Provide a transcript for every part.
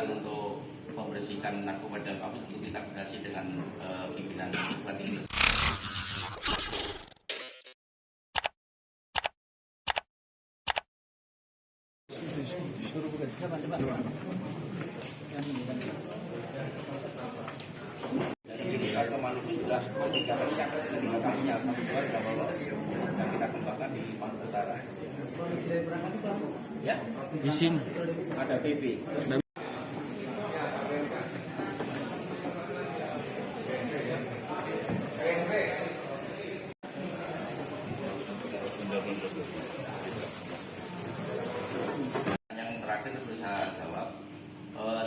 kegiatan untuk membersihkan narkoba dan kampus untuk kita koordinasi dengan pimpinan perguruan tinggi. Kalau manusia sudah tiga kali yang kasusnya satu dua sudah lolos dan kita kembangkan di Maluku Utara. Ya, Di sini ada PP. Yang terakhir bisa jawab.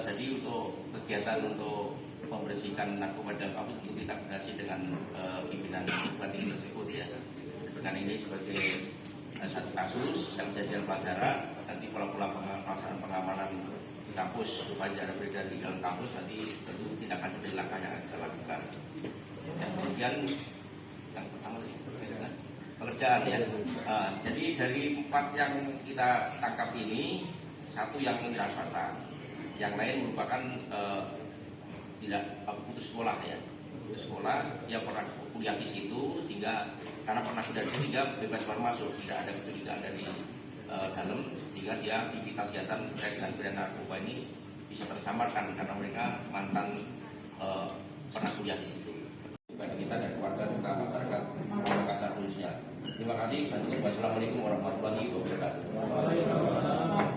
Jadi untuk kegiatan untuk membersihkan narkoba dan kampus untuk kita koordinasi dengan pimpinan perguruan tinggi tersebut ya. Dengan ini sebagai satu kasus yang menjadikan pelajaran, nanti pola-pola pelaksanaan pengamanan di kampus supaya tidak ada peredaran di dalam kampus, nanti tentu tindakan dari langkah yang akan kita lakukan. Dan kemudian yang pertama pekerjaan ya. Jadi dari 4 yang kita tangkap ini, 1 yang wira swasta, yang lain merupakan tidak putus sekolah ya. Putus sekolah, dia pernah kuliah di situ sehingga karena pernah sudah sehingga bebas keluar masuk, tidak ada kecurigaan dari dalam, sehingga dia aktivitas kegiatan terkait dengan pidana narkoba ini bisa tersamarkan karena mereka mantan pernah kuliah di situ. Bagi kita dan keluarga serta masyarakat Makassar khususnya. Terima kasih. Wassalamualaikum warahmatullahi wabarakatuh.